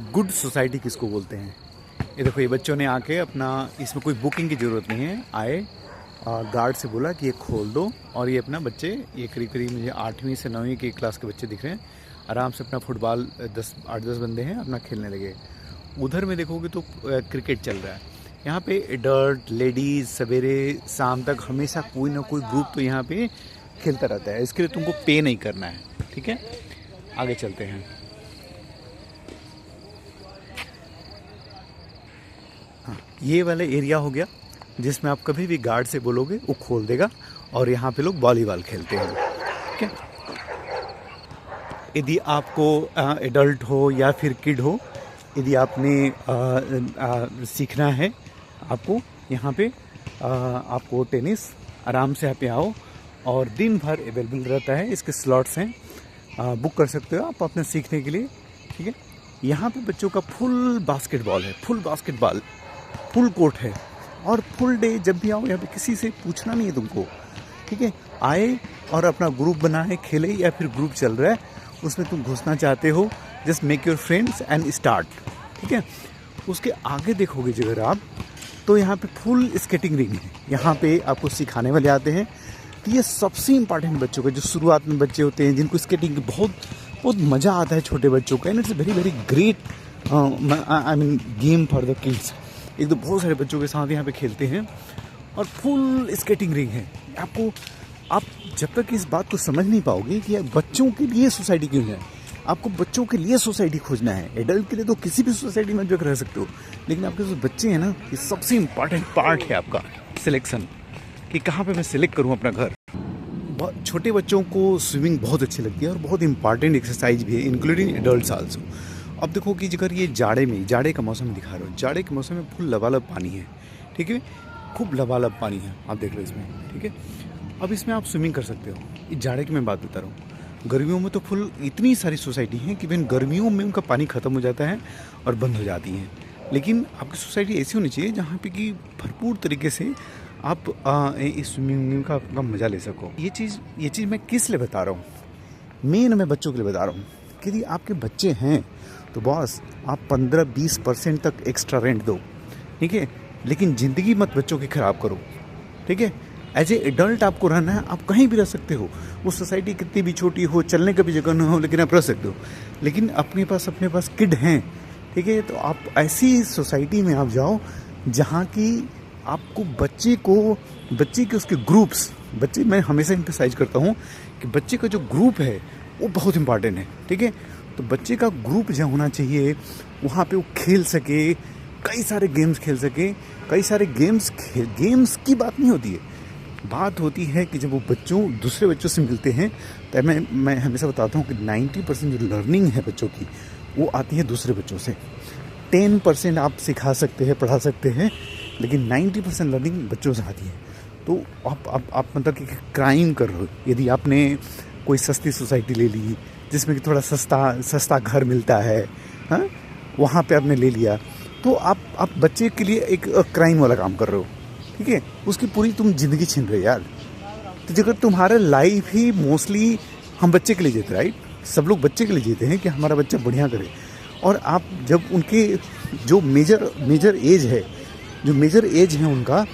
Good society किसको बोलते हैं। ये देखो, ये बच्चों ने आके अपना, इसमें कोई बुकिंग की ज़रूरत नहीं है, आए गार्ड से बोला कि ये खोल दो, और ये अपना बच्चे, ये करीब करीब मुझे 8वीं से 9वीं की क्लास के बच्चे दिख रहे हैं, आराम से अपना फुटबॉल 8-10 बंदे हैं अपना खेलने लगे। उधर में देखोगे तो क्रिकेट चल रहा है। यहाँ पे एडल्ट लेडीज़ सवेरे शाम तक हमेशा कोई ना कोई ग्रुप तो यहाँ पे खेलता रहता है। इसके लिए तुमको पे नहीं करना है, ठीक है। आगे चलते हैं। हाँ, ये वाला एरिया हो गया जिसमें आप कभी भी गार्ड से बोलोगे वो खोल देगा, और यहाँ पे लोग वॉलीबॉल खेलते हैं, ठीक है। यदि आपको एडल्ट हो या फिर किड हो, यदि आपने सीखना है आपको यहाँ पे आपको टेनिस, आराम से यहाँ पे आओ, और दिन भर अवेलेबल रहता है। इसके स्लॉट्स हैं, बुक कर सकते हो आप अपने सीखने के लिए, ठीक है। यहाँ पे बच्चों का फुल बास्केटबॉल है, फुल बास्केटबॉल, फुल कोर्ट है, और फुल डे जब भी आओ यहाँ पे किसी से पूछना नहीं है तुमको, ठीक है। आए और अपना ग्रुप बनाए, खेले, या फिर ग्रुप चल रहा है उसमें तुम घुसना चाहते हो, just make your friends and start, ठीक है। उसके आगे देखोगे अगर आप, तो यहाँ पे फुल स्केटिंग रिंग है। यहाँ पे आपको सिखाने वाले आते हैं। तो ये सबसे इम्पॉर्टेंट बच्चों का, जो शुरुआत में बच्चे होते हैं जिनको स्केटिंग बहुत बहुत मज़ा आता है, छोटे बच्चों का, and it's very very great I mean game for the kids. एक तो बहुत सारे बच्चों के साथ यहाँ पे खेलते हैं, और फुल स्केटिंग रिंग है। आपको, आप जब तक इस बात को समझ नहीं पाओगे कि बच्चों के लिए सोसाइटी क्यों है, आपको बच्चों के लिए सोसाइटी खोजना है। एडल्ट के लिए तो किसी भी सोसाइटी में जो रह सकते हो, लेकिन आपके जो बच्चे हैं ना, ये सबसे इम्पॉर्टेंट पार्ट है आपका सिलेक्शन, कि कहाँ पे मैं सिलेक्ट करूँ अपना घर। छोटे बच्चों को स्विमिंग बहुत अच्छी लगती है, और बहुत इंपॉर्टेंट एक्सरसाइज भी है, इंक्लूडिंग एडल्ट्स आल्सो। अब देखो कि अगर ये जाड़े का मौसम दिखा रहा हूँ, जाड़े के मौसम में फुल लबालब पानी है, ठीक है, खूब लबालब पानी है, आप देख रहे हो इसमें, ठीक है। अब इसमें आप स्विमिंग कर सकते हो। ये जाड़े की मैं बात बता रहा हूँ। गर्मियों में तो फुल इतनी सारी सोसाइटी हैं कि इवन गर्मियों में उनका पानी ख़त्म हो जाता है और बंद हो जाती हैं। लेकिन आपकी सोसाइटी ऐसी होनी चाहिए जहाँ पे कि भरपूर तरीके से आप इस स्विमिंग का अपना मज़ा ले सको। ये चीज़ मैं किस लिए बता रहा हूँ, मेन मैं बच्चों के लिए बता रहा हूँ कि यदि आपके बच्चे हैं तो बॉस आप 15-20% तक एक्स्ट्रा रेंट दो, ठीक है, लेकिन ज़िंदगी मत बच्चों की ख़राब करो, ठीक है। एज ए एडल्ट आपको रहना है, आप कहीं भी रह सकते हो, वो सोसाइटी कितनी भी छोटी हो, चलने का भी जगह न हो, लेकिन आप रह सकते हो। लेकिन अपने पास किड हैं, ठीक है, तो आप ऐसी सोसाइटी में आप जाओ जहाँ की आपको बच्चे के उसके ग्रुप्स, बच्चे, मैं हमेशा एम्फसाइज करता हूँ कि बच्चे का जो ग्रुप है वो बहुत इंपॉर्टेंट है, ठीक है। तो बच्चे का ग्रुप जहाँ होना चाहिए, वहाँ पे वो खेल सके, कई सारे गेम्स खेल सके। कई सारे गेम्स की बात नहीं होती है, बात होती है कि जब वो दूसरे बच्चों से मिलते हैं, तो मैं हमेशा बताता हूँ कि 90% जो लर्निंग है बच्चों की, वो आती है दूसरे बच्चों से। 10% आप सिखा सकते हैं, पढ़ा सकते हैं, लेकिन 90% लर्निंग बच्चों से आती है। तो आप मतलब कि क्राइम कर रहे हो। यदि आपने कोई सस्ती सोसाइटी ले ली जिसमें कि थोड़ा सस्ता घर मिलता है, हाँ, वहाँ पे आपने ले लिया, तो आप बच्चे के लिए एक क्राइम वाला काम कर रहे हो, ठीक है। उसकी पूरी तुम जिंदगी छीन रहे हो यार। तो अगर तुम्हारा लाइफ ही मोस्टली हम बच्चे के लिए जीते, राइट, सब लोग बच्चे के लिए जीते हैं कि हमारा बच्चा बढ़िया करे, और आप जब उनके जो मेजर एज है उनका,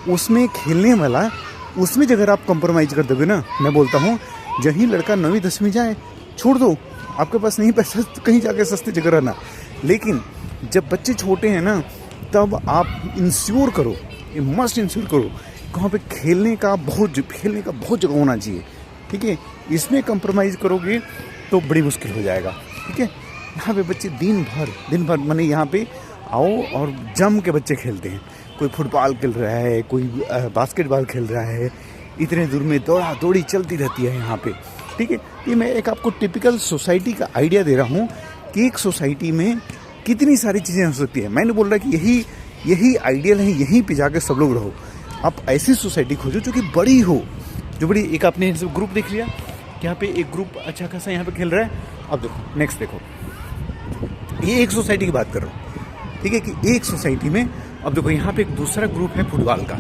उसमें खेलने वाला, उसमें अगर आप कंप्रोमाइज़ कर दोगे ना, मैं बोलता हूँ जहीं लड़का 9वीं-10वीं जाए, छोड़ दो, आपके पास नहीं पैसा तो कहीं जाके सस्ते जगह रहना। लेकिन जब बच्चे छोटे हैं ना, तब आप इंश्योर करो, मस्ट इंश्योर करो कि वहाँ पे खेलने का बहुत जगह होना चाहिए, ठीक है। इसमें कंप्रोमाइज़ करोगे तो बड़ी मुश्किल हो जाएगा, ठीक है। यहाँ पे बच्चे दिन भर माने यहाँ पे आओ और जम के बच्चे खेलते हैं। कोई फुटबॉल खेल रहा है, कोई बास्केटबॉल खेल रहा है, इतने दूर में दौड़ा दौड़ी चलती रहती है यहाँ पे, ठीक है। ये मैं एक आपको टिपिकल सोसाइटी का आइडिया दे रहा हूँ कि एक सोसाइटी में कितनी सारी चीज़ें हो सकती है। मैंने बोल रहा कि यही आइडियल है, यहीं पे जाकर सब लोग रहो। आप ऐसी सोसाइटी खोजो जो कि बड़ी हो, जो बड़ी, एक आपने ग्रुप देख लिया, यहाँ पे एक ग्रुप अच्छा खासा यहाँ पे खेल रहा है। अब देखो नेक्स्ट, देखो ये एक सोसाइटी की बात कर रहा हूँ, ठीक है, कि एक सोसाइटी में अब देखो यहाँ पे एक दूसरा ग्रुप है फुटबॉल का,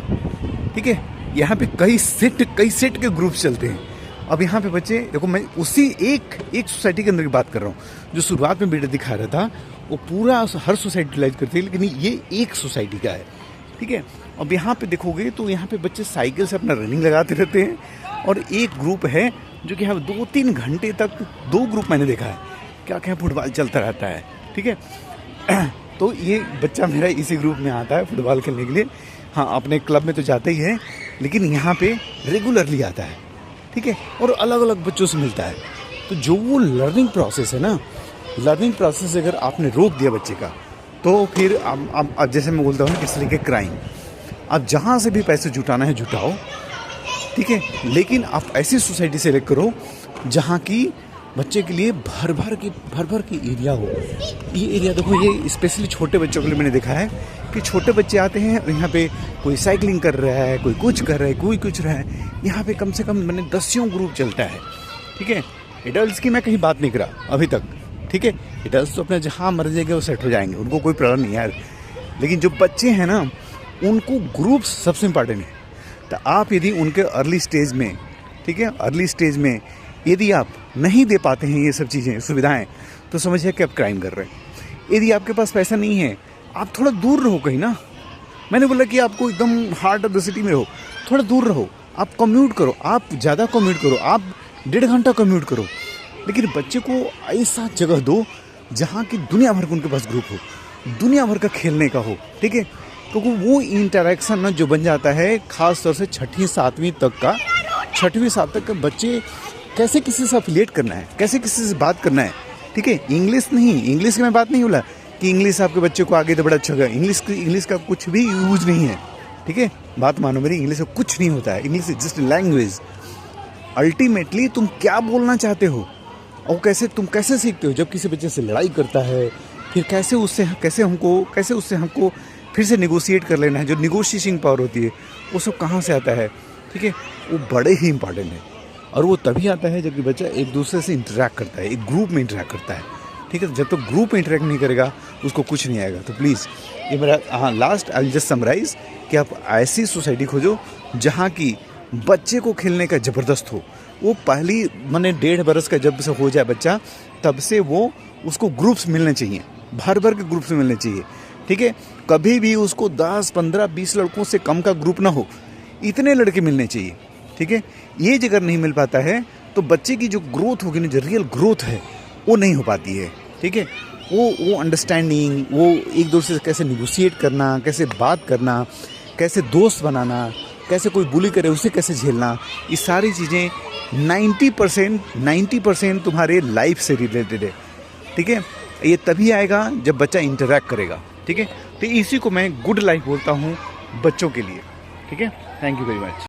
ठीक है। यहाँ पे कई सेट के ग्रुप चलते हैं। अब यहाँ पे बच्चे देखो, मैं उसी एक सोसाइटी के अंदर की बात कर रहा हूँ। जो शुरुआत में वीडियो दिखा रहा था वो पूरा हर सोसाइटी यूटिलाइज करती है, लेकिन ये एक सोसाइटी का है, ठीक है। अब यहाँ पे देखोगे तो यहाँ पे बच्चे साइकिल से अपना रनिंग लगाते रहते हैं, और एक ग्रुप है जो कि यहाँ 2-3 घंटे तक, 2 ग्रुप मैंने देखा है, क्या फुटबॉल चलता रहता है, ठीक है। तो ये बच्चा मेरा इसी ग्रुप में आता है फुटबॉल खेलने के लिए। हाँ, अपने क्लब में तो जाता ही है, लेकिन यहाँ पे रेगुलरली आता है, ठीक है, और अलग अलग बच्चों से मिलता है। तो जो वो लर्निंग प्रोसेस है ना, लर्निंग प्रोसेस अगर आपने रोक दिया बच्चे का, तो फिर अब जैसे मैं बोलता हूँ किस तरीके क्राइम, आप जहाँ से भी पैसे जुटाना है जुटाओ, ठीक है, लेकिन आप ऐसी सोसाइटी सेलेक्ट करो जहाँ की बच्चे के लिए भर भर की एरिया हो। ये एरिया देखो, ये स्पेशली छोटे बच्चों के लिए मैंने देखा है कि छोटे बच्चे आते हैं और यहाँ पे कोई साइकिलिंग कर रहा है, कोई कुछ कर रहा है, कोई कुछ रहा है। यहाँ पे कम से कम मैंने 10 ग्रुप चलता है, ठीक है। एडल्ट्स की मैं कहीं बात नहीं करा अभी तक, ठीक है। एडल्ट्स तो अपने जहाँ मर जाएंगे वो सेट हो जाएंगे, उनको कोई प्रॉब्लम नहीं है, लेकिन जो बच्चे हैं ना, उनको ग्रुप्स सबसे इम्पॉर्टेंट है। तो आप यदि उनके अर्ली स्टेज में, ठीक है, अर्ली स्टेज में यदि आप नहीं दे पाते हैं ये सब चीज़ें, सुविधाएं, तो समझिए कि आप क्राइम कर रहे हैं। यदि आपके पास पैसा नहीं है, आप थोड़ा दूर रहो कहीं ना। मैंने बोला कि आपको एकदम हार्ट ऑफ द सिटी में रहो, थोड़ा दूर रहो, आप कम्यूट करो, आप ज़्यादा कम्यूट करो, आप 1.5 घंटा कम्यूट करो, लेकिन बच्चे को ऐसा जगह दो जहाँ की दुनिया भर का उनके पास ग्रुप हो, दुनिया भर का खेलने का हो, ठीक है। क्योंकि वो इंटरेक्शन ना जो बन जाता है, ख़ास तौर से 6वीं 7वीं तक का, 6वीं 7वीं तक के बच्चे कैसे किसी से अफिलिएट करना है, कैसे किसी से बात करना है, ठीक है। इंग्लिश नहीं, इंग्लिश की मैं बात नहीं बोला कि इंग्लिश आपके बच्चे को आगे तो बड़ा अच्छा होगा, इंग्लिश का कुछ भी यूज नहीं है, ठीक है। बात मानो मेरी, इंग्लिश का कुछ नहीं होता है, English is just language. Ultimately तुम क्या बोलना चाहते हो और तुम कैसे सीखते हो। जब किसी बच्चे से लड़ाई करता है, फिर कैसे उससे हमको फिर से निगोशिएट कर लेना है, जो निगोशिएशन पावर होती है, वो सब कहाँ से आता है, ठीक है। वो बड़े ही इंपॉर्टेंट है, और वो तभी आता है जब बच्चा एक दूसरे से इंटरेक्ट करता है, एक ग्रुप में इंटरेक्ट करता है, ठीक है। जब तक ग्रुप में इंटरेक्ट नहीं करेगा उसको कुछ नहीं आएगा। तो प्लीज़ ये मेरा last I will just summarise कि आप ऐसी सोसाइटी खोजो जहाँ की बच्चे को खेलने का ज़बरदस्त हो। वो पहली 1.5 बरस का जब से हो जाए बच्चा, तब से वो उसको ग्रुप्स मिलने चाहिए, भर के ग्रुप्स मिलने चाहिए, ठीक है। कभी भी उसको 10, 15, 20 लड़कों से कम का ग्रुप ना हो, इतने लड़के मिलने चाहिए, ठीक है। ये अगर नहीं मिल पाता है तो बच्चे की जो ग्रोथ होगी ना, जो रियल ग्रोथ है, वो नहीं हो पाती है, ठीक है। वो अंडरस्टैंडिंग, वो एक दूसरे से कैसे निगोशिएट करना, कैसे बात करना, कैसे दोस्त बनाना, कैसे कोई बुली करे उसे कैसे झेलना, ये सारी चीज़ें 90% तुम्हारे लाइफ से रिलेटेड है, ठीक है। ये तभी आएगा जब बच्चा इंटरैक्ट करेगा, ठीक है। तो इसी को मैं गुड लाइफ बोलता हूँ बच्चों के लिए, ठीक है। Thank you very much.